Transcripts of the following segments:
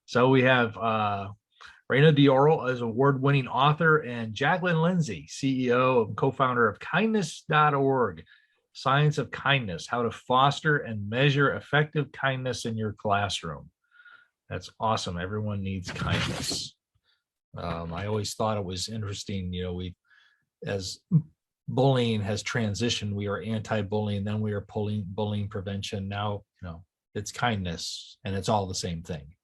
So we have Rana DiOrio as award-winning author and Jaclyn Lindsey, CEO and co-founder of kindness.org, Science of Kindness, how to foster and measure effective kindness in your classroom. That's awesome. Everyone needs kindness. I always thought it was interesting, as bullying has transitioned, we are anti-bullying, then we are bullying prevention. Now, it's kindness, and it's all the same thing.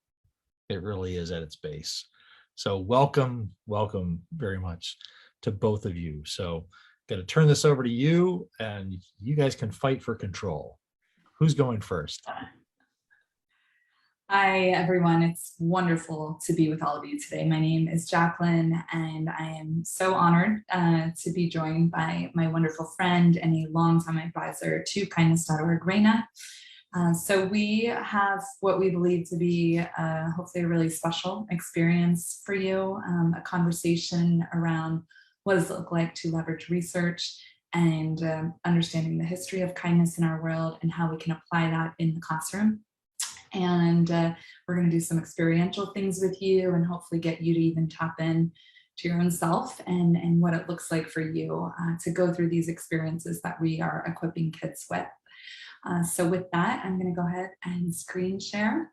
It really is at its base. So welcome very much to both of you. So going to turn this over to you, and you guys can fight for control. Who's going first? Hi, everyone. It's wonderful to be with all of you today. My name is Jaclyn, and I am so honored to be joined by my wonderful friend and a longtime advisor to kindness.org, Rana. So we have what we believe to be hopefully a really special experience for you, a conversation around what does it look like to leverage research and understanding the history of kindness in our world and how we can apply that in the classroom. And we're going to do some experiential things with you and hopefully get you to even tap in to your own self and what it looks like for you to go through these experiences that we are equipping kids with. So with that, I'm going to go ahead and screen share.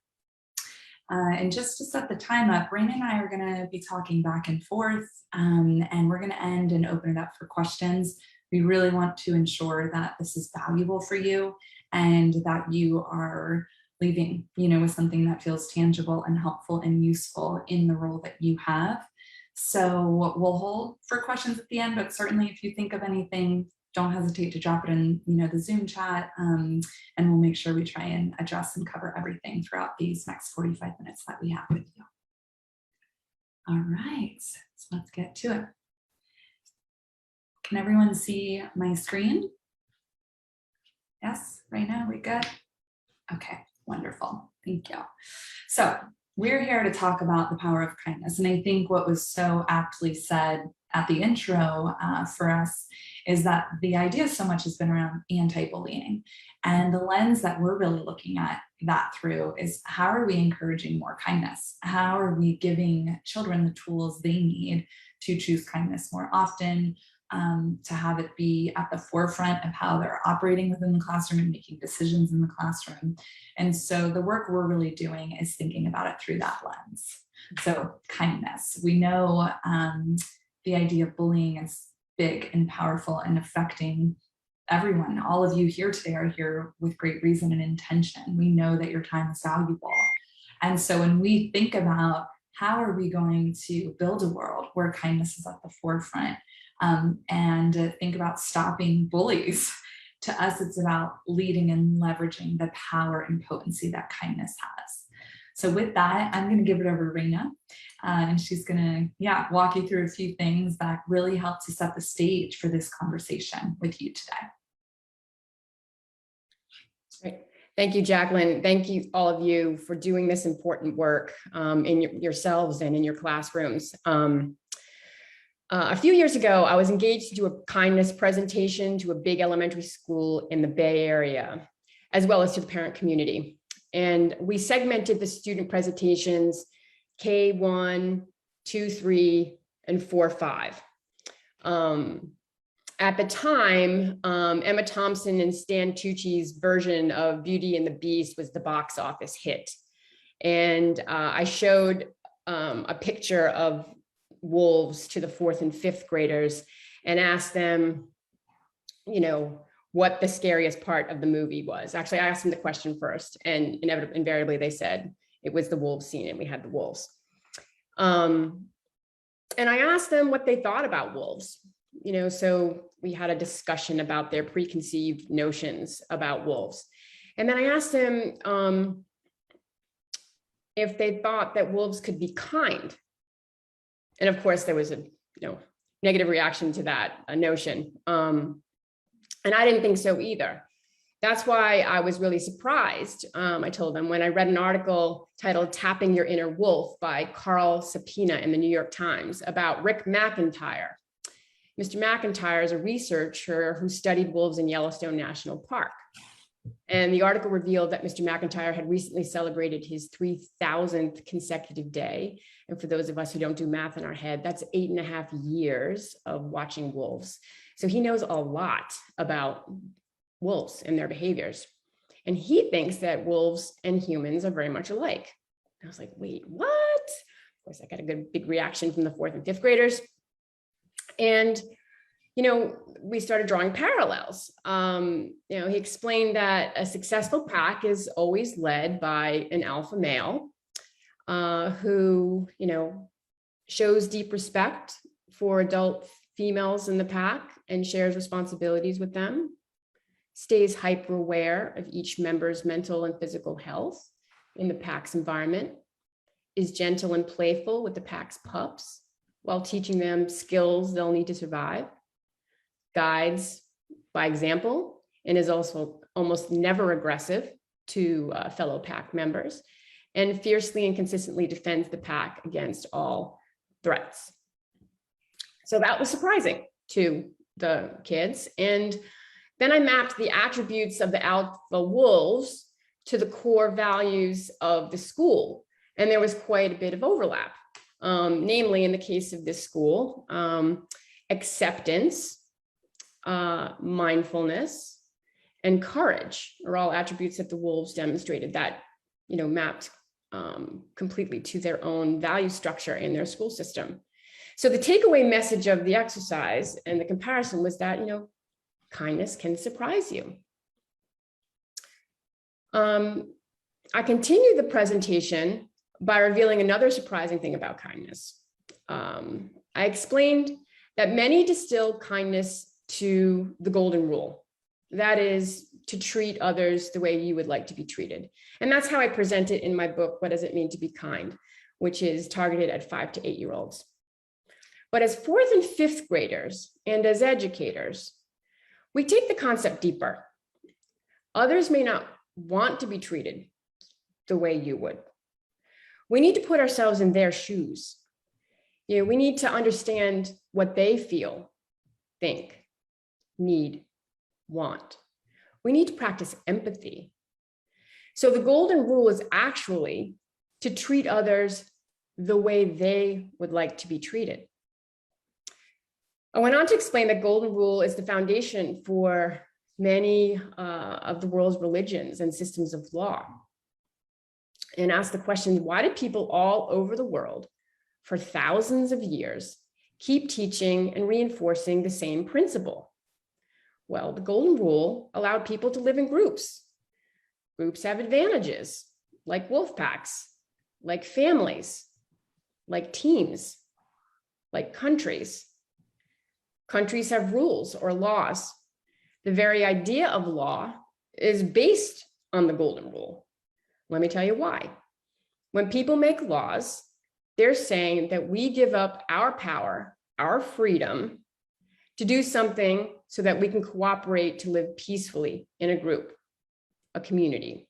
And just to set the time up, Rana and I are going to be talking back and forth, and we're going to end and open it up for questions. We really want to ensure that this is valuable for you and that you are leaving, with something that feels tangible and helpful and useful in the role that you have. So we'll hold for questions at the end, but certainly if you think of anything, don't hesitate to drop it in, the Zoom chat, and we'll make sure we try and address and cover everything throughout these next 45 minutes that we have with you. All right, so let's get to it. Can everyone see my screen? Yes, right now, we good? Okay, wonderful, thank you. So we're here to talk about the power of kindness. And I think what was so aptly said at the intro for us is that the idea so much has been around anti-bullying. And the lens that we're really looking at that through is how are we encouraging more kindness? How are we giving children the tools they need to choose kindness more often, to have it be at the forefront of how they're operating within the classroom and making decisions in the classroom. And so the work we're really doing is thinking about it through that lens. So kindness, we know the idea of bullying is big and powerful and affecting everyone. All of you here today are here with great reason and intention. We know that your time is valuable. And so when we think about how are we going to build a world where kindness is at the forefront, and think about stopping bullies, to us, it's about leading and leveraging the power and potency that kindness has. So with that, I'm going to give it over to Rana, and she's going to walk you through a few things that really help to set the stage for this conversation with you today. Great. Thank you, Jaclyn. Thank you, all of you, for doing this important work in yourselves and in your classrooms. A few years ago, I was engaged to do a kindness presentation to a big elementary school in the Bay Area, as well as to the parent community. And we segmented the student presentations K1, 2, 3, and 4, 5. At the time, Emma Thompson and Stan Tucci's version of Beauty and the Beast was the box office hit. And I showed a picture of wolves to the 4th and 5th graders and asked them, what the scariest part of the movie was. Actually, I asked them the question first, and invariably they said it was the wolves scene, and we had the wolves. And I asked them what they thought about wolves. So we had a discussion about their preconceived notions about wolves. And then I asked them if they thought that wolves could be kind. And of course, there was a negative reaction to that notion. And I didn't think so either. That's why I was really surprised, I told them, when I read an article titled "Tapping Your Inner Wolf" by Carl Sapina in the New York Times about Rick McIntyre. Mr. McIntyre is a researcher who studied wolves in Yellowstone National Park. And the article revealed that Mr. McIntyre had recently celebrated his 3,000th consecutive day. And for those of us who don't do math in our head, that's 8.5 years of watching wolves. So he knows a lot about wolves and their behaviors. And he thinks that wolves and humans are very much alike. I was like, wait, what? Of course, I got a good big reaction from the 4th and 5th graders. And we started drawing parallels. He explained that a successful pack is always led by an alpha male who, shows deep respect for adult females in the pack and shares responsibilities with them, stays hyper aware of each member's mental and physical health in the pack's environment, is gentle and playful with the pack's pups while teaching them skills they'll need to survive, guides by example, and is also almost never aggressive to fellow pack members, and fiercely and consistently defends the pack against all threats. So that was surprising to the kids. And then I mapped the attributes of the alpha wolves to the core values of the school. And there was quite a bit of overlap, namely in the case of this school, acceptance, mindfulness, and courage are all attributes that the wolves demonstrated that, mapped completely to their own value structure in their school system. So the takeaway message of the exercise and the comparison was that, kindness can surprise you. I continued the presentation by revealing another surprising thing about kindness. I explained that many distill kindness to the golden rule. That is, to treat others the way you would like to be treated. And that's how I present it in my book, What Does It Mean to Be Kind?, which is targeted at 5 to 8-year-olds. But as 4th and 5th graders and as educators, we take the concept deeper. Others may not want to be treated the way you would. We need to put ourselves in their shoes. We need to understand what they feel, think, need, want. We need to practice empathy. So the golden rule is actually to treat others the way they would like to be treated. I went on to explain that golden rule is the foundation for many of the world's religions and systems of law, and asked the question, why do people all over the world for thousands of years keep teaching and reinforcing the same principle? Well, the golden rule allowed people to live in groups. Groups have advantages, like wolf packs, like families, like teams, like countries. Countries have rules or laws. The very idea of law is based on the golden rule. Let me tell you why. When people make laws, they're saying that we give up our power, our freedom to do something so that we can cooperate to live peacefully in a group, a community.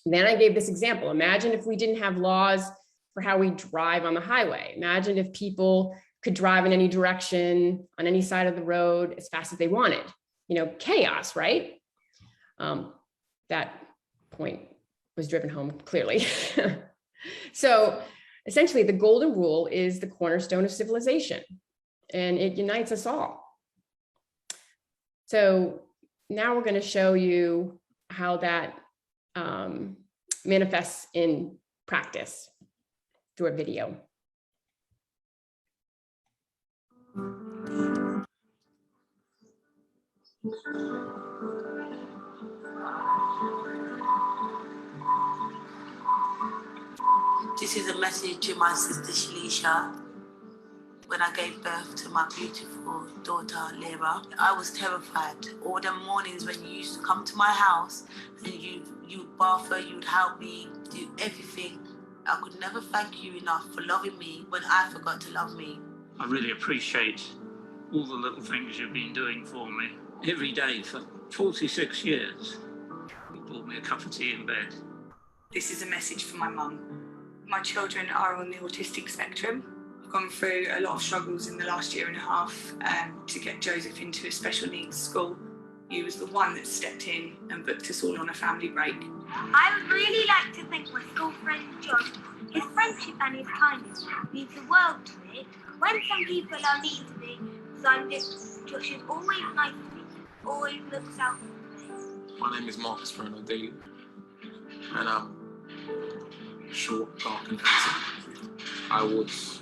Then I gave this example. Imagine if we didn't have laws for how we drive on the highway. Imagine if people could drive in any direction on any side of the road as fast as they wanted. Chaos, right? That point was driven home clearly. So essentially, the golden rule is the cornerstone of civilization, and it unites us all. So now we're going to show you how that manifests in practice through a video. This is a message to my sister Shalisha. When I gave birth to my beautiful daughter Lera, I was terrified. All the mornings when you used to come to my house and you bath her, you'd help me do everything. I could never thank you enough for loving me when I forgot to love me. I really appreciate all the little things you've been doing for me every day for 46 years. You bought me a cup of tea in bed. This is a message for my mum. My children are on the autistic spectrum. I've gone through a lot of struggles in the last year and a half to get Joseph into a special needs school. You was the one that stepped in and booked us all on a family break. I would really like to thank my school friend John. His friendship and his kindness means the world to me. When some people are mean to me, Josh is always nice to me, always looks out for me. My name is Marcus Rana DiOrio, and I'm short, dark and handsome. I was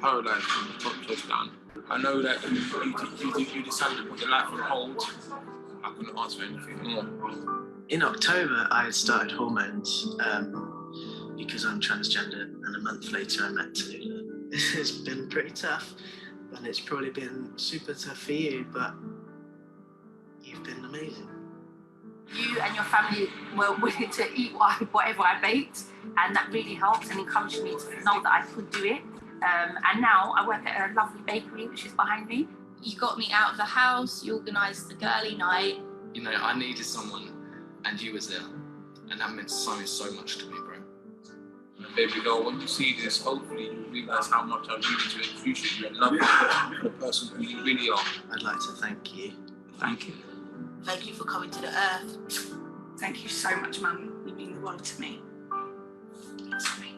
paralysed from the top to down. I know that you decided to put your life on hold. I couldn't ask for anything more. In October, I started hormones because I'm transgender, and a month later I met Tallulah. It's been pretty tough, and it's probably been super tough for you, but you've been amazing. You and your family were willing to eat whatever I baked, and that really helped and encouraged me to know that I could do it. And now I work at a lovely bakery, which is behind me. You got me out of the house, you organised the girly night. You know, I needed someone, and you was there. And that meant so much to me, bro. And baby girl, when you see this, hopefully you realise how much I really do appreciate you and love you for the person who you really are. I'd like to thank you. Thank you. Thank you for coming to the earth. Thank you so much, Mum. You mean the world to me. Sorry.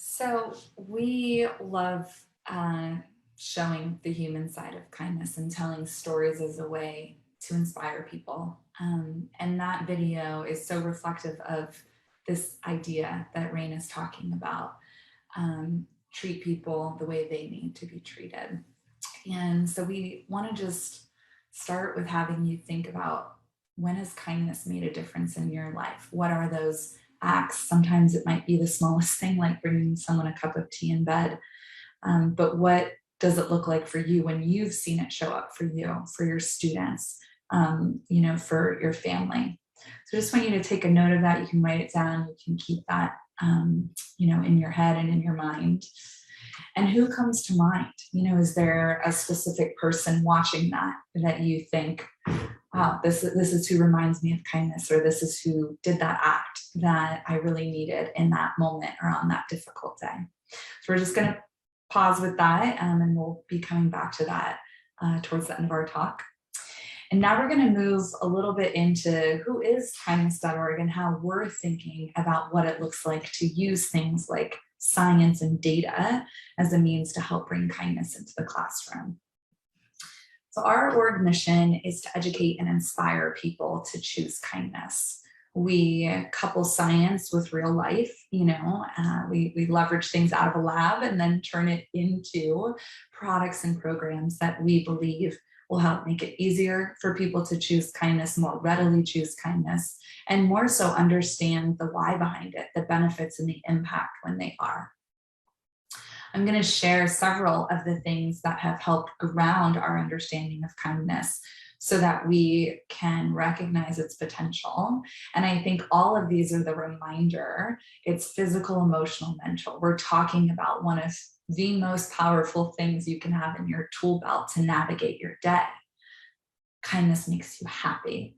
So we love showing the human side of kindness and telling stories as a way to inspire people. And that video is so reflective of this idea that Rain is talking about. Treat people the way they need to be treated. And so we want to just start with having you think about, when has kindness made a difference in your life? What are those acts? Sometimes it might be the smallest thing, like bringing someone a cup of tea in bed. But what does it look like for you when you've seen it show up for you, for your students, for your family? So I just want you to take a note of that. You can write it down. You can keep that, in your head and in your mind. And who comes to mind? Is there a specific person watching that you think, wow, this is who reminds me of kindness, or this is who did that act that I really needed in that moment or on that difficult day? So we're just going to pause with that, and we'll be coming back to that towards the end of our talk. And now we're going to move a little bit into who is kindness.org and how we're thinking about what it looks like to use things like science and data as a means to help bring kindness into the classroom. So our org mission is to educate and inspire people to choose kindness. We couple science with real life, we leverage things out of a lab and then turn it into products and programs that we believe will help make it easier for people to choose kindness, more readily choose kindness, and more so understand the why behind it, the benefits and the impact when they are. I'm going to share several of the things that have helped ground our understanding of kindness so that we can recognize its potential. And I think all of these are the reminder. It's physical, emotional, mental. We're talking about one of the most powerful things you can have in your tool belt to navigate your day. Kindness makes you happy.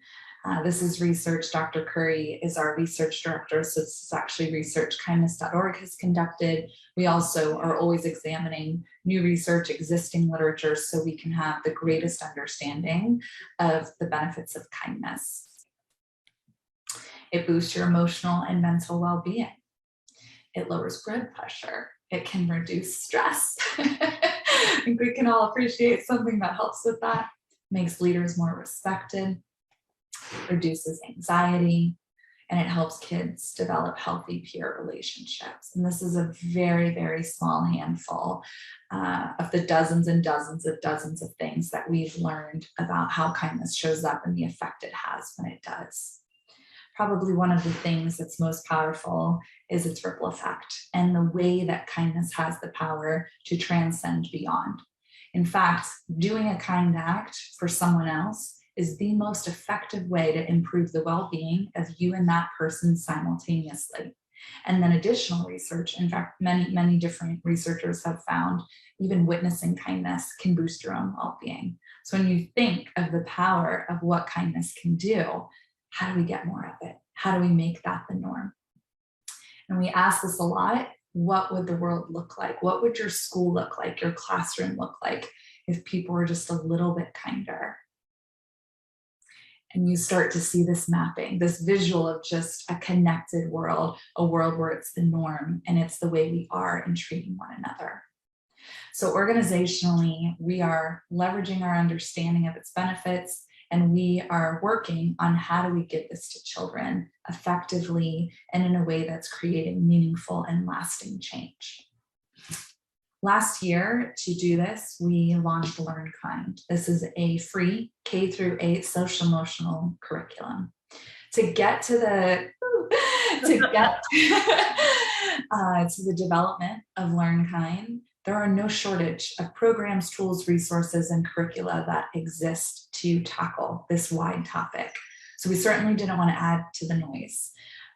This is research. Dr. Curry is our research director, so this is actually research kindness.org has conducted. We also are always examining new research, existing literature, so we can have the greatest understanding of the benefits of kindness. It boosts your emotional and mental well-being. It lowers blood pressure. It can reduce stress. I think we can all appreciate something that helps with that. Makes leaders more respected, reduces anxiety, and it helps kids develop healthy peer relationships. And this is a very, very small handful of the dozens and dozens of things that we've learned about how kindness shows up and the effect it has when it does. Probably one of the things that's most powerful is its ripple effect and the way that kindness has the power to transcend beyond. In fact, doing a kind act for someone else is the most effective way to improve the well-being of you and that person simultaneously. And then additional research, in fact, many different researchers have found even witnessing kindness can boost your own well-being. So when you think of the power of what kindness can do, how do we get more of it? How do we make that the norm? And we ask this a lot. What would the world look like? What would your school look like, your classroom look like, if people were just a little bit kinder? And you start to see this mapping, this visual of just a connected world, a world where it's the norm and it's the way we are in treating one another. So organizationally, we are leveraging our understanding of its benefits, and we are working on how do we give this to children effectively and in a way that's creating meaningful and lasting change. Last year, to do this, we launched Learn Kind. This is a free K-8 social emotional curriculum. To get to the to the development of Learn Kind, there are no shortage of programs, tools, resources, and curricula that exist to tackle this wide topic. So we certainly didn't want to add to the noise.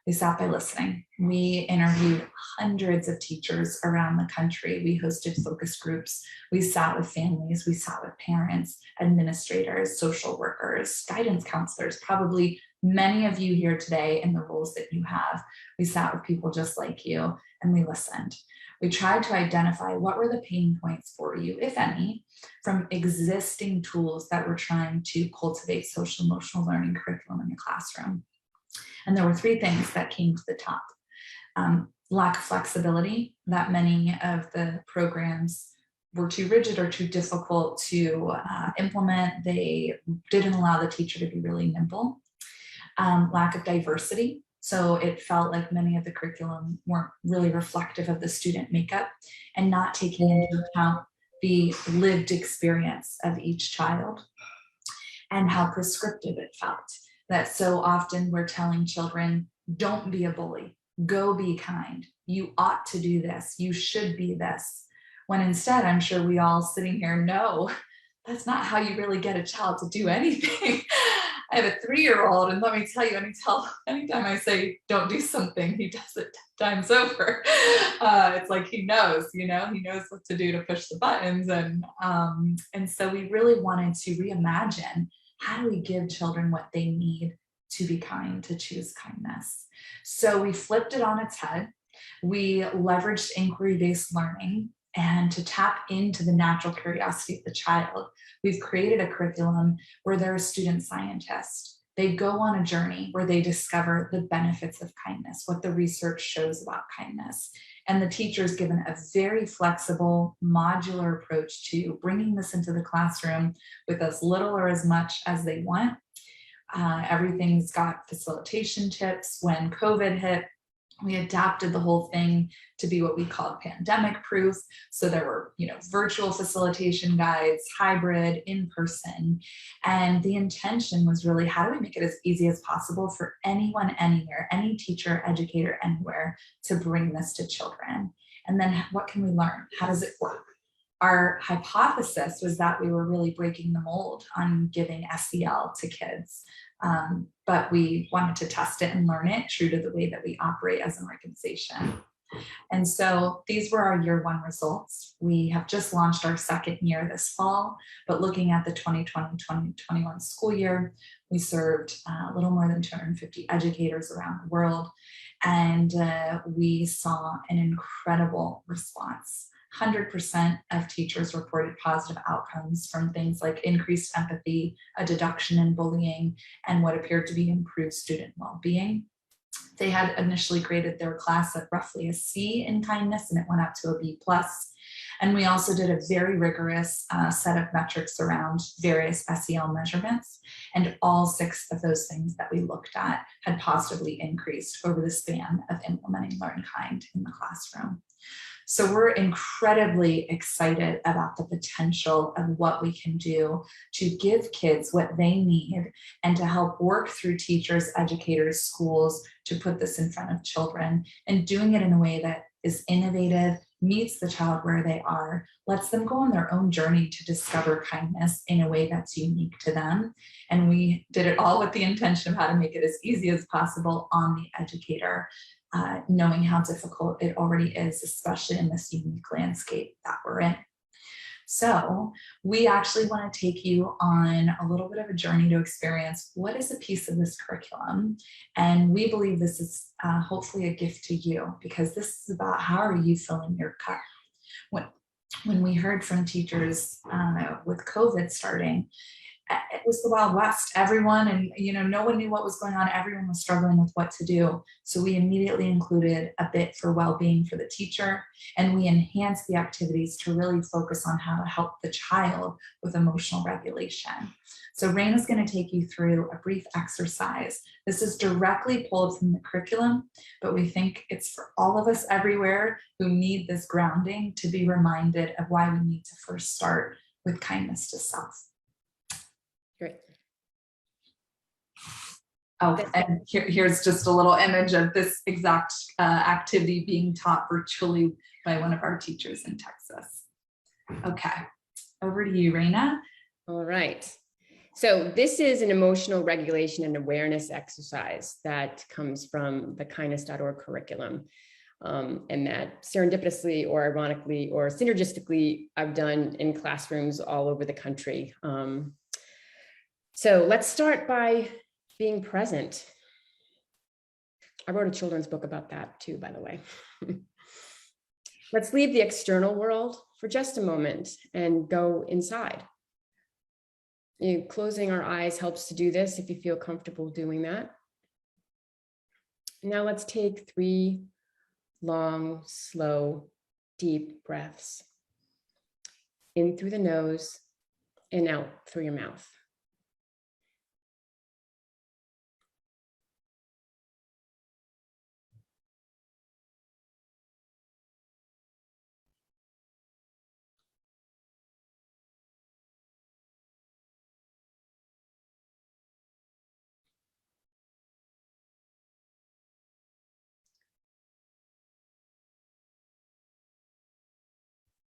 We sat by listening. We interviewed hundreds of teachers around the country. We hosted focus groups. We sat with families. We sat with parents, administrators, social workers, guidance counselors, probably many of you here today in the roles that you have. We sat with people just like you, and we listened. We tried to identify what were the pain points for you, if any, from existing tools that were trying to cultivate social emotional learning curriculum in the classroom. And there were three things that came to the top. Lack of flexibility, that many of the programs were too rigid or too difficult to implement. They didn't allow the teacher to be really nimble. Lack of diversity. So it felt like many of the curriculum weren't really reflective of the student makeup and not taking into account the lived experience of each child, and how prescriptive it felt. That so often we're telling children, don't be a bully, go be kind, you ought to do this, you should be this. When instead, I'm sure we all sitting here know that's not how you really get a child to do anything. I have a 3-year-old, and let me tell you, anytime I say don't do something, he does it 10 times over. It's like he knows what to do to push the buttons. And so we really wanted to reimagine, how do we give children what they need to be kind, to choose kindness? So we flipped it on its head. We leveraged inquiry-based learning, and to tap into the natural curiosity of the child, we've created a curriculum where there are student scientists. They go on a journey where they discover the benefits of kindness, what the research shows about kindness. And the teacher is given a very flexible, modular approach to bringing this into the classroom with as little or as much as they want. Everything's got facilitation tips. When COVID hit, we adapted the whole thing to be what we called pandemic proof. So there were, virtual facilitation guides, hybrid, in person. And the intention was really, how do we make it as easy as possible for anyone, anywhere, any teacher, educator, anywhere, to bring this to children? And then what can we learn? How does it work? Our hypothesis was that we were really breaking the mold on giving SEL to kids. But we wanted to test it and learn it true to the way that we operate as an organization. And so these were our year 1 results. We have just launched our second year this fall, but looking at the 2020-2021 school year, we served a little more than 250 educators around the world. And we saw an incredible response. 100% of teachers reported positive outcomes from things like increased empathy, a deduction in bullying, and what appeared to be improved student well-being. They had initially graded their class at roughly a C in kindness, and it went up to a B+. And we also did a very rigorous set of metrics around various SEL measurements. And all 6 of those things that we looked at had positively increased over the span of implementing Learn Kind in the classroom. So we're incredibly excited about the potential of what we can do to give kids what they need and to help work through teachers, educators, schools to put this in front of children, and doing it in a way that is innovative, meets the child where they are, lets them go on their own journey to discover kindness in a way that's unique to them. And we did it all with the intention of how to make it as easy as possible on the educator, knowing how difficult it already is, especially in this unique landscape that we're in. So we actually want to take you on a little bit of a journey to experience what is a piece of this curriculum. And we believe this is hopefully a gift to you, because this is about how are you filling your cup. When we heard from teachers with COVID starting, it was the Wild West. Everyone, and no one knew what was going on. Everyone was struggling with what to do. So we immediately included a bit for well-being for the teacher, and we enhanced the activities to really focus on how to help the child with emotional regulation. So Rana's going to take you through a brief exercise. This is directly pulled from the curriculum, but we think it's for all of us everywhere who need this grounding to be reminded of why we need to first start with kindness to self. Great. Oh, and here's just a little image of this exact activity being taught virtually by one of our teachers in Texas. Okay, over to you, Rana. All right. So this is an emotional regulation and awareness exercise that comes from the kindness.org curriculum. And that serendipitously or ironically or synergistically I've done in classrooms all over the country. So let's start by being present. I wrote a children's book about that too, by the way. Let's leave the external world for just a moment and go inside. Closing our eyes helps to do this if you feel comfortable doing that. Now let's take 3 long, slow, deep breaths. In through the nose and out through your mouth.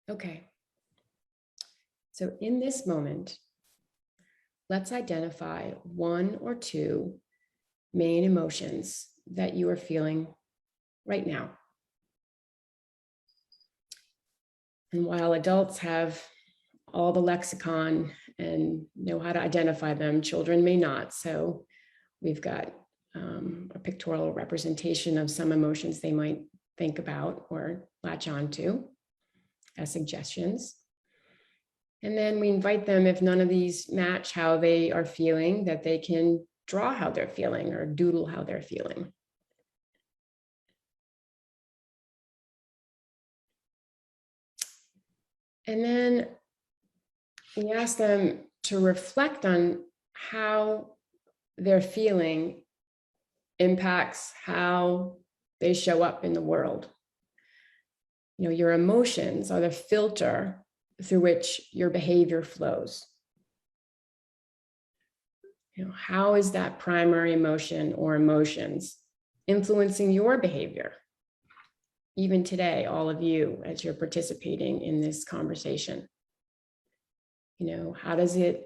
Okay. So in this moment, let's identify 1 or 2 main emotions that you are feeling right now. And while adults have all the lexicon and know how to identify them, children may not. So we've got a pictorial representation of some emotions they might think about or latch on to as suggestions. And then we invite them, if none of these match how they are feeling, that they can draw how they're feeling or doodle how they're feeling. And then we ask them to reflect on how their feeling impacts how they show up in the world. Your emotions are the filter through which your behavior flows. How is that primary emotion or emotions influencing your behavior? Even today, all of you, as you're participating in this conversation, how does it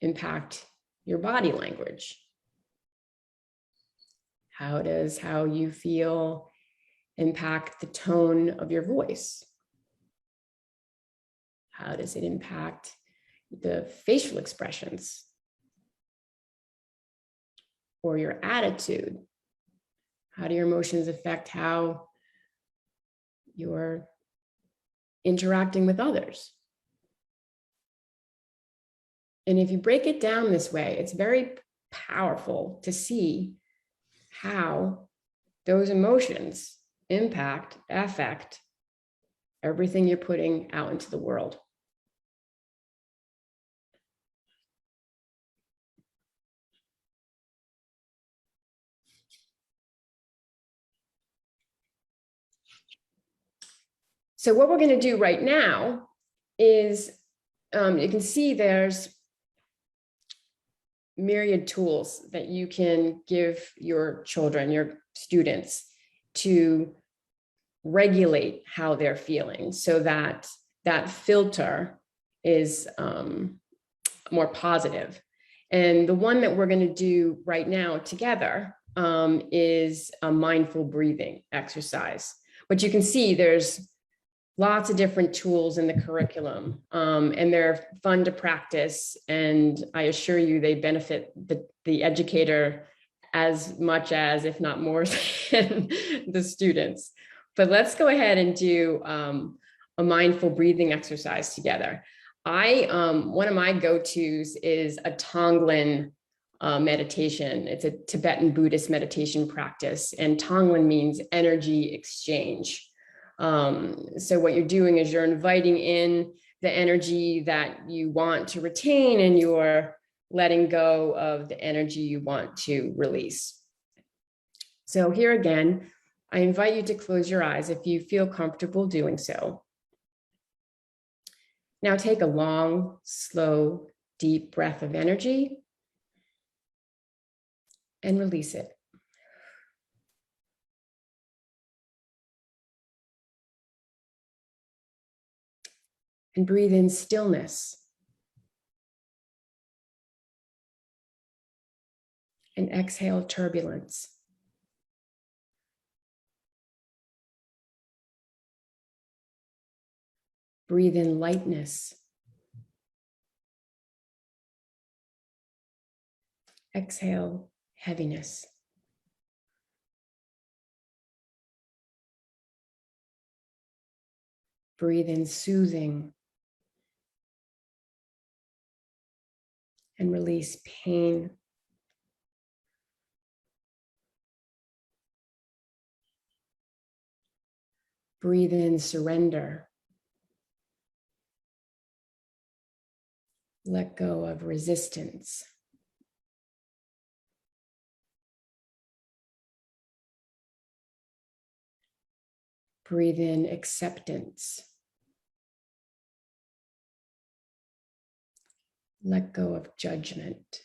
impact your body language? How does how you feel impact the tone of your voice? How does it impact the facial expressions or your attitude? How do your emotions affect how you're interacting with others? And if you break it down this way, it's very powerful to see how those emotions affect everything you're putting out into the world. So what we're going to do right now is, you can see there's myriad tools that you can give your children, your students, to regulate how they're feeling so that that filter is more positive. And the one that we're going to do right now together is a mindful breathing exercise. But you can see there's lots of different tools in the curriculum, and they're fun to practice. And I assure you they benefit the educator as much as, if not more than the students. But let's go ahead and do a mindful breathing exercise together. One of my go-tos is a Tonglen meditation. It's a Tibetan Buddhist meditation practice, and Tonglen means energy exchange. So what you're doing is you're inviting in the energy that you want to retain, and you're letting go of the energy you want to release. So here again, I invite you to close your eyes if you feel comfortable doing so. Now take a long, slow, deep breath of energy and release it. And breathe in stillness. And exhale turbulence. Breathe in lightness. Exhale heaviness. Breathe in soothing. And release pain. Breathe in surrender. Let go of resistance. Breathe in acceptance. Let go of judgment.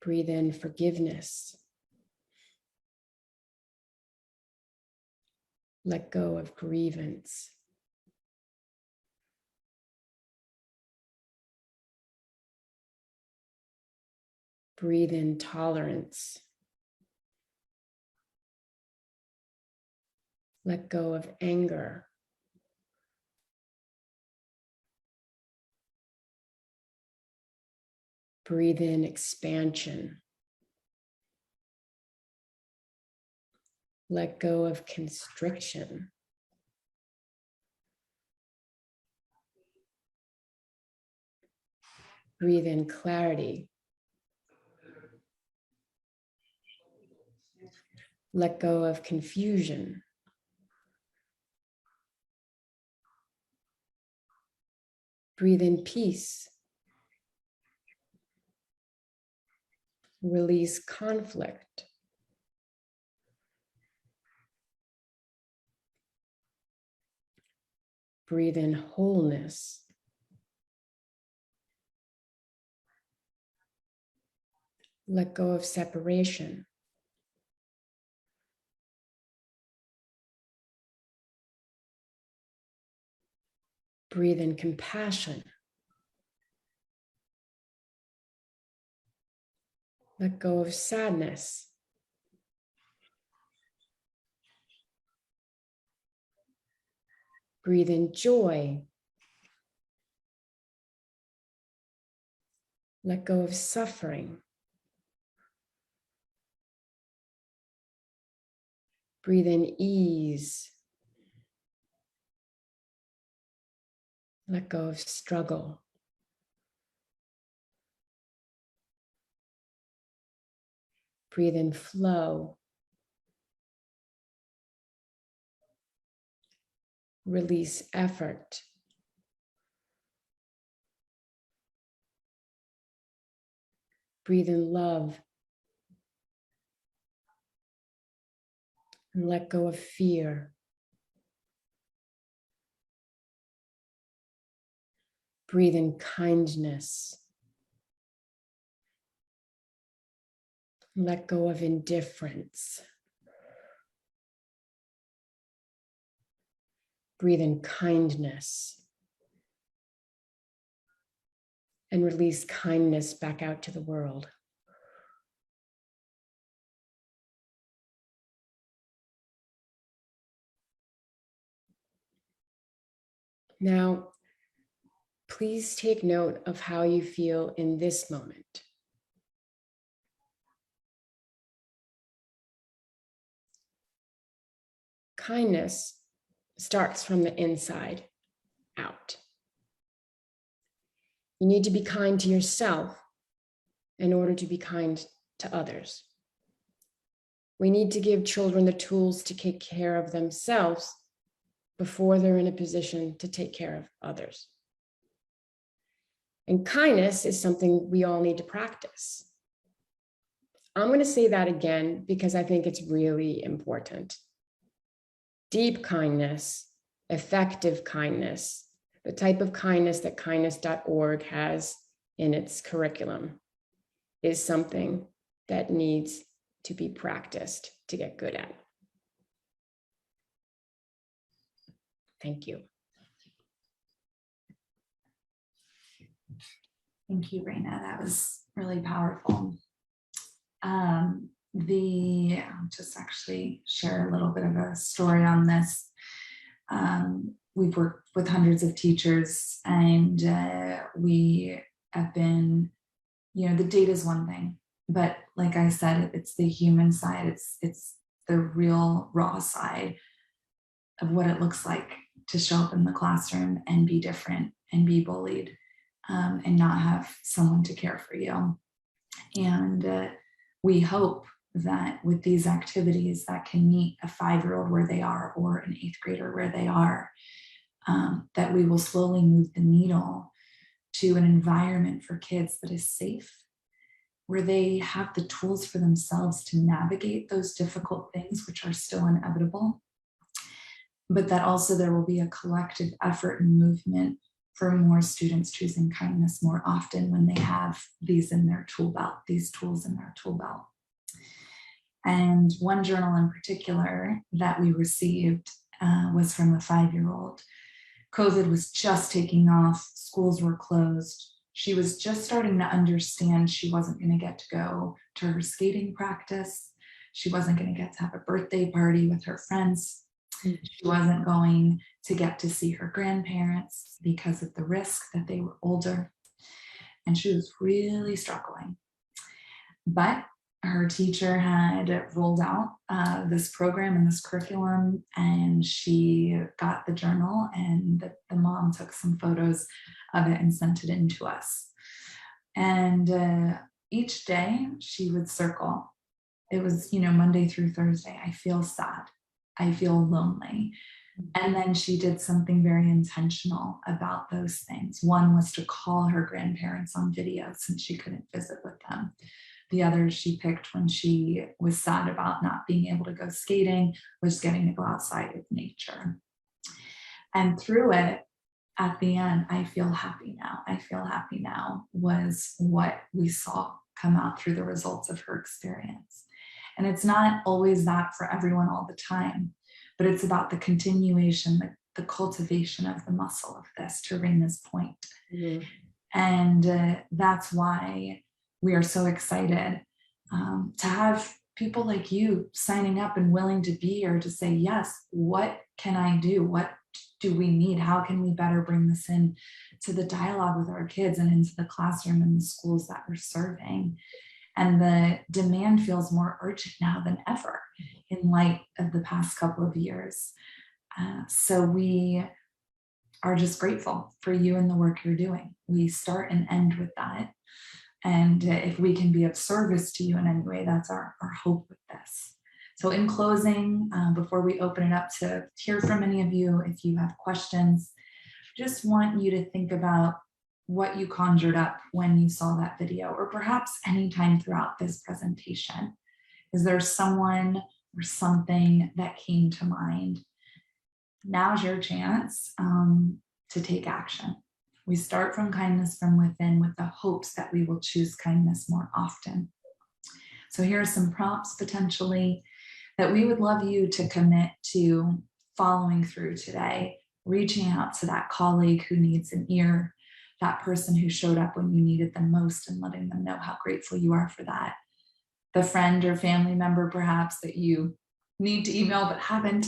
Breathe in forgiveness. Let go of grievance. Breathe in tolerance. Let go of anger. Breathe in expansion. Let go of constriction. Breathe in clarity. Let go of confusion. Breathe in peace. Release conflict. Breathe in wholeness. Let go of separation. Breathe in compassion. Let go of sadness. Breathe in joy. Let go of suffering. Breathe in ease. Let go of struggle. Breathe in flow. Release effort. Breathe in love. And let go of fear. Breathe in kindness. Let go of indifference. Breathe in kindness. And release kindness back out to the world. Now, please take note of how you feel in this moment. Kindness starts from the inside out. You need to be kind to yourself in order to be kind to others. We need to give children the tools to take care of themselves before they're in a position to take care of others. And kindness is something we all need to practice. I'm going to say that again because I think it's really important. Deep kindness, effective kindness, the type of kindness that kindness.org has in its curriculum is something that needs to be practiced to get good at. Thank you. Thank you, Rana. That was really powerful. I'll just actually share a little bit of a story on this. We've worked with hundreds of teachers, and we have been, the data is one thing, but like I said, it's the human side. It's the real raw side of what it looks like to show up in the classroom and be different and be bullied, and not have someone to care for you. And we hope that with these activities that can meet a 5-year-old where they are, or an 8th grader where they are, that we will slowly move the needle to an environment for kids that is safe, where they have the tools for themselves to navigate those difficult things, which are still inevitable, but that also there will be a collective effort and movement for more students choosing kindness more often when they have these in their tool belt, these tools in their tool belt. And one journal in particular that we received was from a 5-year-old. COVID was just taking off, schools were closed. She was just starting to understand she wasn't going to get to go to her skating practice. She wasn't going to get to have a birthday party with her friends. She wasn't going to get to see her grandparents because of the risk that they were older. And she was really struggling. But her teacher had rolled out this program and this curriculum, and she got the journal, and the mom took some photos of it and sent it in to us. And each day she would circle. It was, Monday through Thursday. I feel sad. I feel lonely. And then she did something very intentional about those things. One was to call her grandparents on video since she couldn't visit with them. The other she picked when she was sad about not being able to go skating, was getting to go outside with nature. And through it, at the end, I feel happy now. I feel happy now was what we saw come out through the results of her experience. And it's not always that for everyone all the time, but it's about the continuation, the cultivation of the muscle of this, to Rana's point. Mm-hmm. And that's why we are so excited to have people like you signing up and willing to be here to say, yes, what can I do? What do we need? How can we better bring this in to the dialogue with our kids and into the classroom and the schools that we're serving? And the demand feels more urgent now than ever in light of the past couple of years. So we are just grateful for you and the work you're doing. We start and end with that. And if we can be of service to you in any way, that's our hope with this. So in closing, before we open it up to hear from any of you, if you have questions, just want you to think about what you conjured up when you saw that video, or perhaps anytime throughout this presentation. Is there someone or something that came to mind? Now's your chance to take action. We start from kindness from within with the hopes that we will choose kindness more often. So here are some prompts potentially that we would love you to commit to following through today, reaching out to that colleague who needs an ear, that person who showed up when you needed them most, and letting them know how grateful you are for that. The friend or family member perhaps that you need to email but haven't.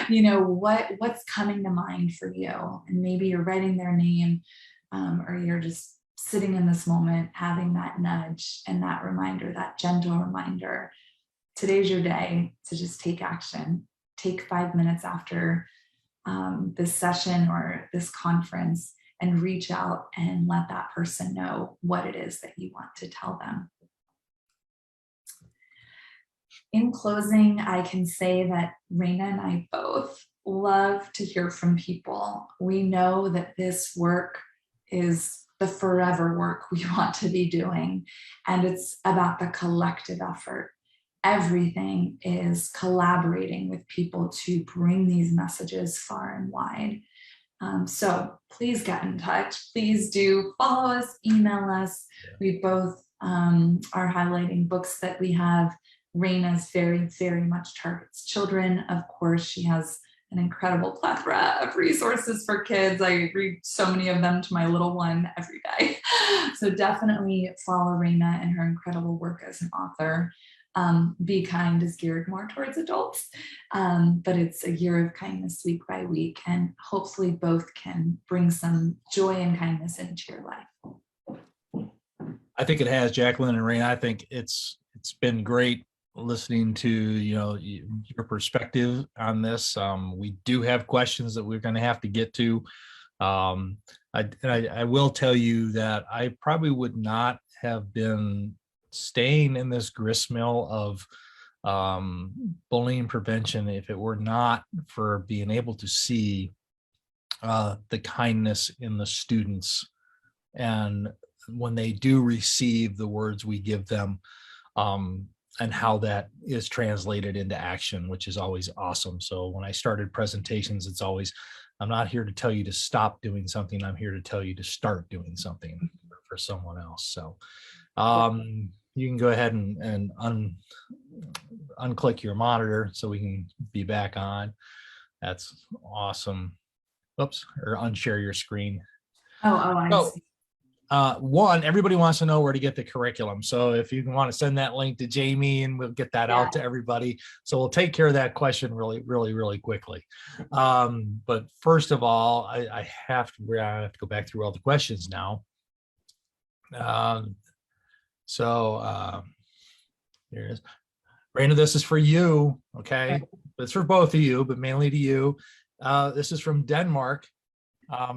What's coming to mind for you? And maybe you're writing their name, or you're just sitting in this moment, having that nudge and that reminder, that gentle reminder. Today's your day to just take action. Take 5 minutes after this session or this conference and reach out and let that person know what it is that you want to tell them. In closing, I can say that Rana and I both love to hear from people. We know that this work is the forever work we want to be doing, and it's about the collective effort. Everything is collaborating with people to bring these messages far and wide. So please get in touch. Please do follow us, email us. We both are highlighting books that we have. Rana's very, very much targets children. Of course, she has an incredible plethora of resources for kids. I read so many of them to my little one every day. So definitely follow Rana and her incredible work as an author. Be Kind is geared more towards adults, but it's a year of kindness week by week, and hopefully both can bring some joy and kindness into your life. I think it has, Jaclyn and Rana. I think it's been great listening to your perspective on this. We do have questions that we're going to have to get to. I will tell you that I probably would not have been staying in this gristmill of bullying prevention if it were not for being able to see the kindness in the students, and when they do receive the words we give them, and how that is translated into action, which is always awesome. So when I started presentations, it's always, I'm not here to tell you to stop doing something. I'm here to tell you to start doing something for someone else. So you can go ahead and unclick your monitor so we can be back on. That's awesome. Oops, or unshare your screen. I see. One, everybody wants to know where to get the curriculum. So if you want to send that link to Jamie, and we'll get that out to everybody. So we'll take care of that question really quickly. But first of all, I have to go back through all the questions now. Here it is. Rana, this is for you. Okay. It's for both of you, but mainly to you. This is from Denmark.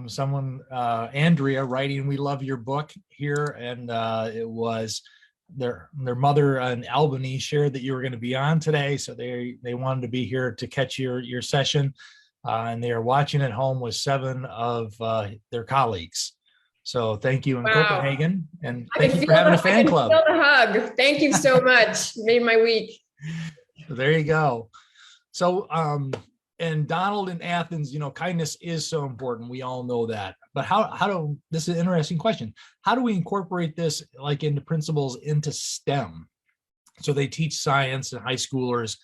Someone, Andrea, writing, "We love your book" here, and it was their mother in Albany shared that you were going to be on today, so they wanted to be here to catch your session, and they are watching at home with 7 of their colleagues. So thank you in Copenhagen, and thank you for having a fan club. Feel the hug. Thank you so much. Made my week. So there you go. So and Donald in Athens, kindness is so important. We all know that. But this is an interesting question. How do we incorporate this into principles into STEM? So they teach science and high schoolers.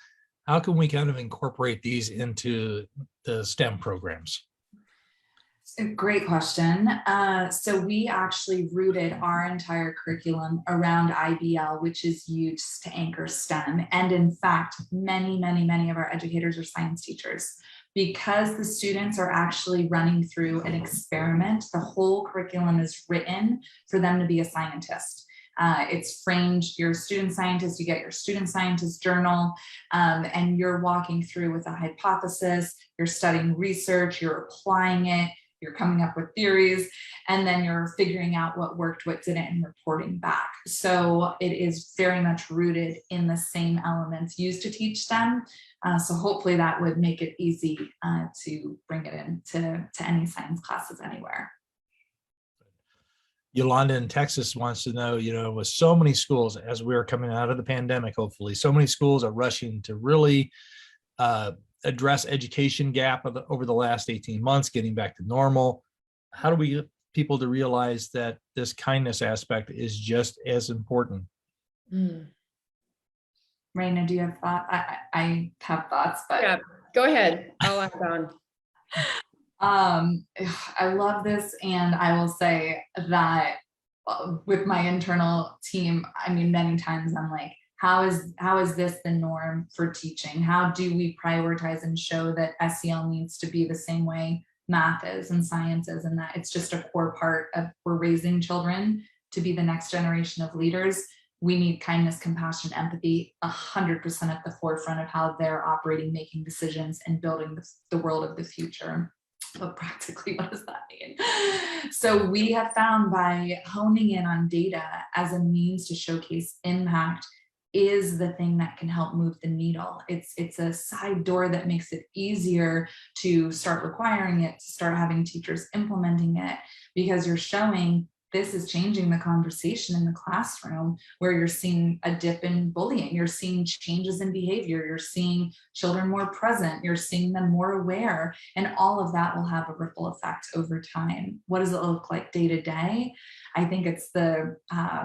How can we kind of incorporate these into the STEM programs? A great question. So we actually rooted our entire curriculum around IBL, which is used to anchor STEM. And in fact, many of our educators are science teachers. Because the students are actually running through an experiment, the whole curriculum is written for them to be a scientist. It's framed, you're a student scientist, you get your student scientist journal, and you're walking through with a hypothesis, you're studying research, you're applying it, you're coming up with theories, and then you're figuring out what worked, what didn't, and reporting back. So it is very much rooted in the same elements used to teach STEM. So hopefully that would make it easy to bring it into any science classes anywhere. Yolanda in Texas wants to know, with so many schools, as we're coming out of the pandemic, hopefully, so many schools are rushing to really address education gap over the last 18 months, getting back to normal. How do we get people to realize that this kindness aspect is just as important? Raina, do you have thoughts? I have thoughts, but yeah, go ahead. I'll ask on. I love this, and I will say that with my internal team, I mean, many times I'm like, how is this the norm for teaching? How do we prioritize and show that SEL needs to be the same way math is and science is, and that it's just a core part of we're raising children to be the next generation of leaders. We need kindness, compassion, empathy 100% at the forefront of how they're operating, making decisions, and building the world of the future. But practically, what does that mean? So we have found by honing in on data as a means to showcase impact is the thing that can help move the needle. It's a side door that makes it easier to start requiring it, to start having teachers implementing it, because you're showing this is changing the conversation in the classroom, where you're seeing a dip in bullying, you're seeing changes in behavior, you're seeing children more present, you're seeing them more aware, and all of that will have a ripple effect over time. What does it look like day to day? I think it's the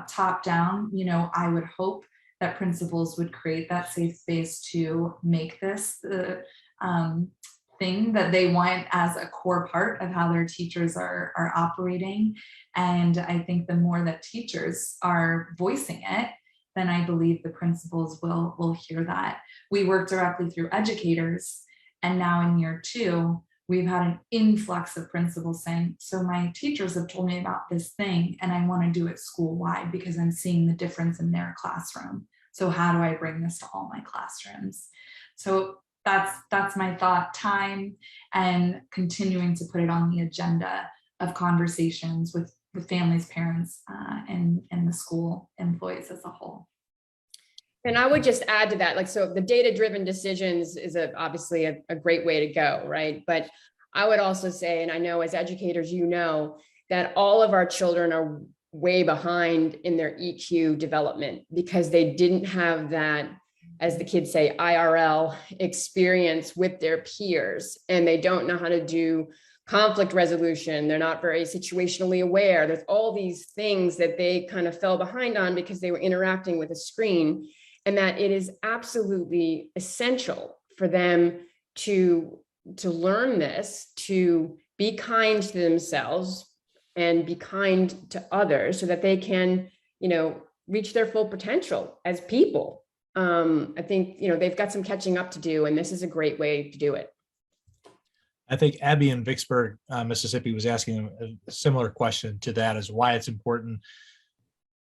top down. I would hope that principals would create that safe space to make this the thing that they want as a core part of how their teachers are operating. And I think the more that teachers are voicing it, then I believe the principals will hear that. We work directly through educators, and now in year 2, we've had an influx of principals saying, so my teachers have told me about this thing and I want to do it school-wide because I'm seeing the difference in their classroom. So how do I bring this to all my classrooms? So that's my thought. Time and continuing to put it on the agenda of conversations with families, parents, and the school employees as a whole. And I would just add to that, so the data-driven decisions is obviously a great way to go, right? But I would also say, and I know as educators, that all of our children are way behind in their EQ development because they didn't have that, as the kids say, IRL experience with their peers, and they don't know how to do conflict resolution. They're not very situationally aware. There's all these things that they kind of fell behind on because they were interacting with a screen, and that it is absolutely essential for them to learn this, to be kind to themselves and be kind to others so that they can, reach their full potential as people. I think, they've got some catching up to do, and this is a great way to do it. I think Abby in Vicksburg, Mississippi was asking a similar question to that, is why it's important.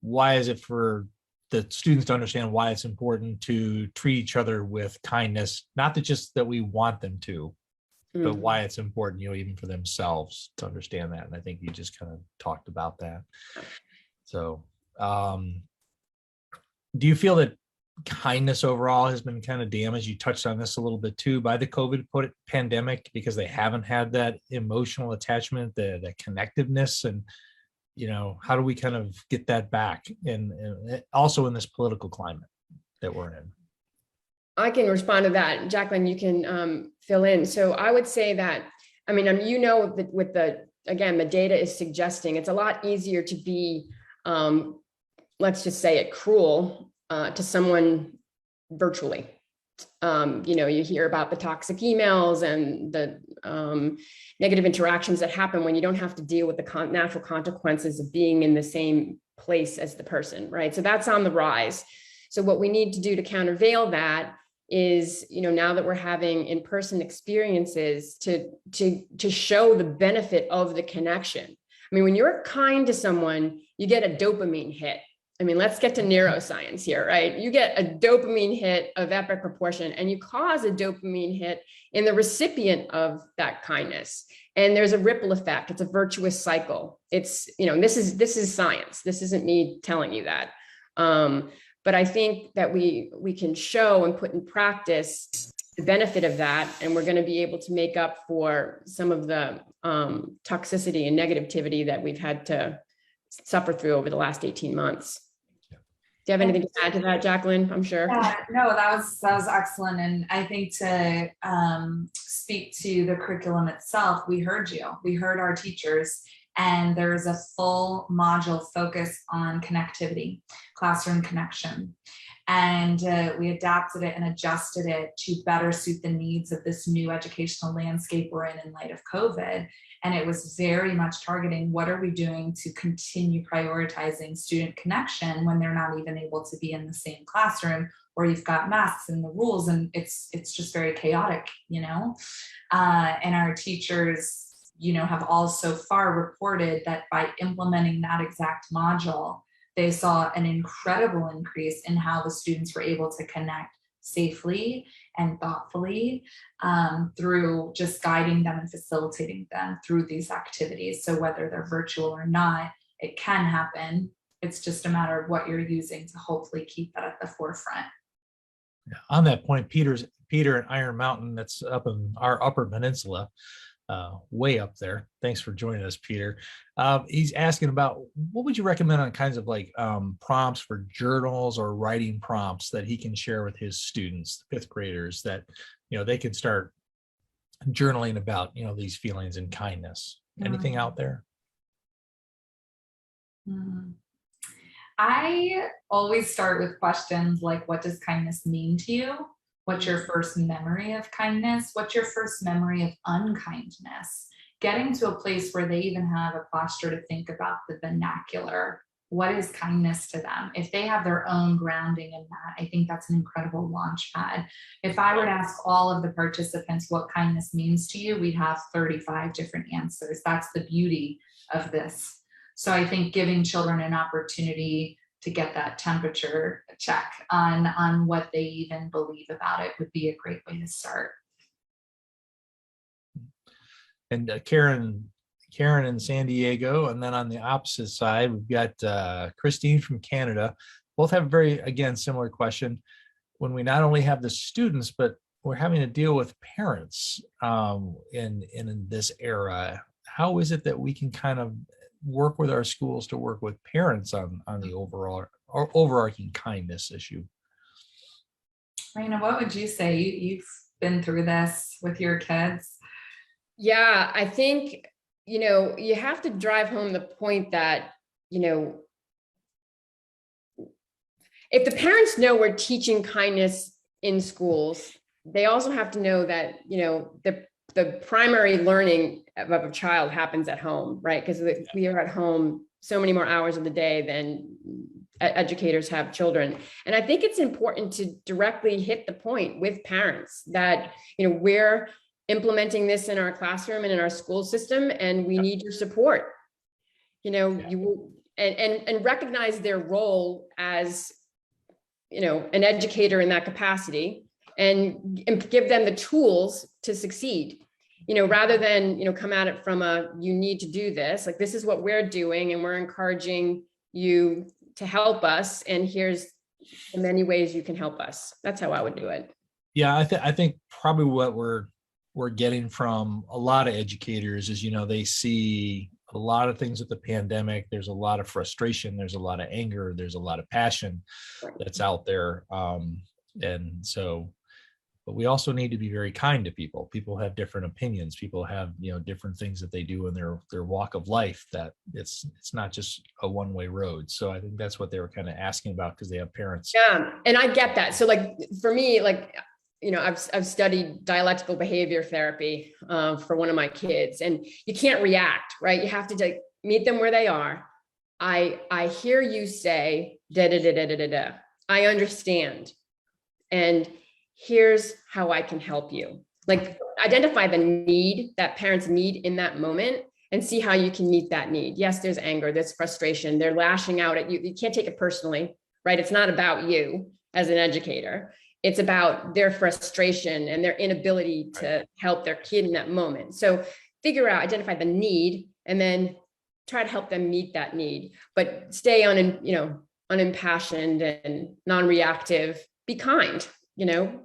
Why is it for the students to understand why it's important to treat each other with kindness, not just that we want them to, but why it's important, even for themselves to understand that. And I think you just kind of talked about that. So do you feel that kindness overall has been kind of damaged? You touched on this a little bit too, by the COVID pandemic, because they haven't had that emotional attachment, the connectiveness, and how do we kind of get that back, and also in this political climate that we're in? I can respond to that. Jaclyn, you can fill in. So I would say that, that with the data is suggesting it's a lot easier to be, let's just say it, cruel to someone virtually. You hear about the toxic emails and the negative interactions that happen when you don't have to deal with the natural consequences of being in the same place as the person, right? So that's on the rise. So what we need to do to countervail that is, now that we're having in-person experiences, to show the benefit of the connection. When you're kind to someone, you get a dopamine hit. Let's get to neuroscience here, right? You get a dopamine hit of epic proportion, and you cause a dopamine hit in the recipient of that kindness. And there's a ripple effect. It's a virtuous cycle. It's, this is science. This isn't me telling you that. But I think that we can show and put in practice the benefit of that, and we're going to be able to make up for some of the toxicity and negativity that we've had to suffer through over the last 18 months. Do you have anything to add to that, Jaclyn? I'm sure. Yeah, no, that was excellent. And I think to speak to the curriculum itself, we heard you. We heard our teachers, And there's a full module focused on connectivity, classroom connection. And we adapted it and adjusted it to better suit the needs of this new educational landscape we're in light of COVID. And it was very much targeting, what are we doing to continue prioritizing student connection when they're not even able to be in the same classroom, or you've got masks and the rules, and it's just very chaotic, you know? And our teachers, you know, have all so far reported that by implementing that exact module, they saw an incredible increase in how the students were able to connect safely and thoughtfully through just guiding them and facilitating them through these activities. So whether they're virtual or not, it can happen. It's just a matter of what you're using to hopefully keep that at the forefront. Yeah. On that point, Peter in Iron Mountain, that's up in our Upper Peninsula, way up there. Thanks for joining us, Peter. He's asking about, what would you recommend on kinds of like prompts for journals or writing prompts that he can share with his students, fifth graders, that, you know, they can start journaling about, you know, these feelings and kindness. Anything out there? I always start with questions like, what does kindness mean to you? What's your first memory of kindness? What's your first memory of unkindness? Getting to a place where they even have a posture to think about the vernacular. What is kindness to them? If they have their own grounding in that, I think that's an incredible launch pad. If I were to ask all of the participants what kindness means to you, we'd have 35 different answers. That's the beauty of this. So I think giving children an opportunity to get that temperature check on what they even believe about it would be a great way to start. And Karen in San Diego, and then on the opposite side, we've got Christine from Canada. Both have a very, again, similar question. When we not only have the students, but we're having to deal with parents in this era, how is it that we can kind of work with our schools to work with parents on the overall or overarching kindness issue? Rana, what would you say? You've been through this with your kids. Yeah, I think, you know, you have to drive home the point that, you know, if the parents know we're teaching kindness in schools, they also have to know that, you know, the primary learning of a child happens at home, right? Because we are at home so many more hours of the day than educators have children. And I think it's important to directly hit the point with parents that, you know, we're implementing this in our classroom and in our school system, and we need your support. You know, you will, and recognize their role as, you know, an educator in that capacity, and give them the tools to succeed. You know, rather than, you know, come at it from a, you need to do this, like, this is what we're doing, and we're encouraging you to help us, and here's the many ways you can help us. That's how I would do it. Yeah, I think probably what we're getting from a lot of educators is, you know, they see a lot of things with the pandemic. There's a lot of frustration, there's a lot of anger, there's a lot of passion that's out there. And so, but we also need to be very kind to people. People have different opinions. People have, you know, different things that they do in their walk of life, that it's not just a one-way road. So I think that's what they were kind of asking about, because they have parents. Yeah, and I get that. So like, for me, like, you know, I've studied dialectical behavior therapy for one of my kids, and you can't react, right? You have to meet them where they are. I hear you say da da da da da da da. I understand, and here's how I can help you. Like, identify the need that parents need in that moment, and see how you can meet that need. Yes, there's anger, there's frustration, they're lashing out at you. You can't take it personally, right? It's not about you as an educator. It's about their frustration and their inability to help their kid in that moment. So figure out, identify the need, and then try to help them meet that need, but stay unimpassioned and non-reactive. Be kind, you know,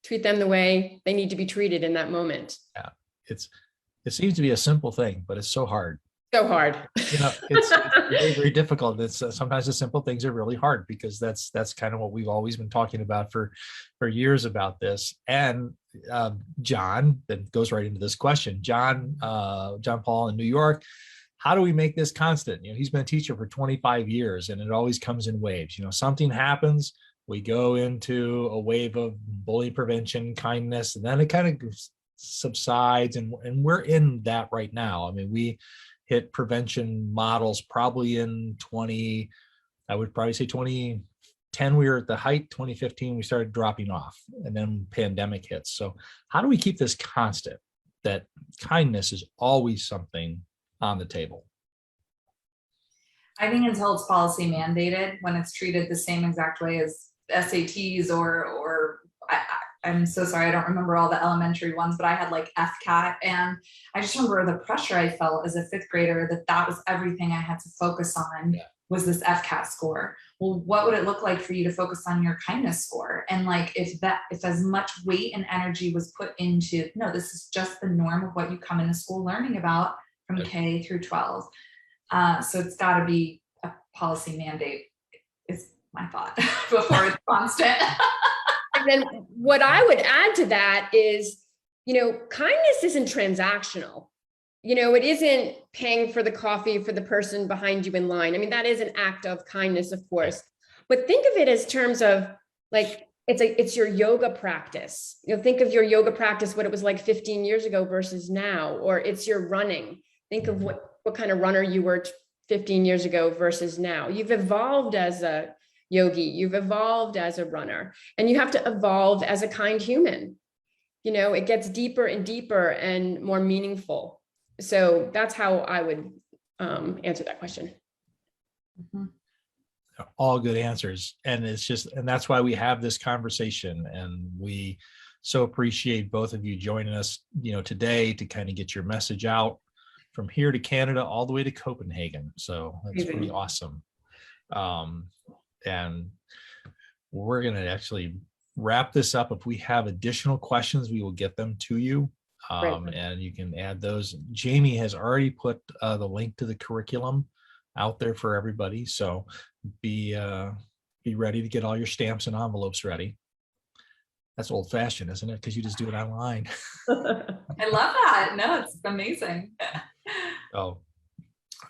treat them the way they need to be treated in that moment. Yeah, it seems to be a simple thing, but it's so hard. So hard. You know, it's very, very difficult. It's sometimes the simple things are really hard, because that's kind of what we've always been talking about for years about this. And John, that goes right into this question. John Paul in New York how do we make this constant? He's been a teacher for 25 years and it always comes in waves. Something happens, we go into a wave of bullying prevention, kindness, and then it kind of subsides. And we're in that right now. I mean, we hit prevention models probably in I would probably say 2010, we were at the height. 2015, we started dropping off, and then pandemic hits. So how do we keep this constant, that kindness is always something on the table? I think until it's policy mandated, when it's treated the same exact way as SATs or I'm so sorry, I don't remember all the elementary ones, but I had like FCAT, and I just remember the pressure I felt as a fifth grader that was everything I had to focus on. Was this FCAT score. Well, what would it look like for you to focus on your kindness score? And like, if as much weight and energy was put into, no, this is just the norm of what you come into school learning about from K through 12. So it's got to be a policy mandate is my thought before it's constant. And then what I would add to that is, kindness isn't transactional. It isn't paying for the coffee for the person behind you in line. I mean, that is an act of kindness, of course, but think of it as terms of like, it's your yoga practice. Think of your yoga practice, what it was like 15 years ago versus now, or it's your running. Think of what kind of runner you were 15 years ago versus now. You've evolved as a yogi, you've evolved as a runner, and you have to evolve as a kind human. It gets deeper and deeper and more meaningful. So that's how I would answer that question. All good answers. And that's why we have this conversation. And we so appreciate both of you joining us, today to kind of get your message out from here to Canada, all the way to Copenhagen. So that's pretty awesome. And we're going to actually wrap this up. If we have additional questions, we will get them to you. And you can add those. Jamie has already put the link to the curriculum out there for everybody. So be ready to get all your stamps and envelopes ready. That's old fashioned, isn't it? Because you just do it online. I love that. No, it's amazing.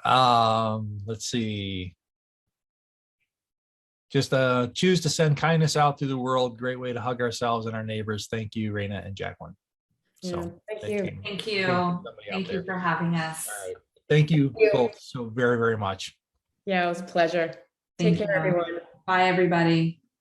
Let's see. Just choose to send kindness out through the world. Great way to hug ourselves and our neighbors. Thank you, Rana and Jaclyn. So thank you for having us. All right. Thank you both so very, very much. Yeah, it was a pleasure. Take care, everyone. Bye, everybody.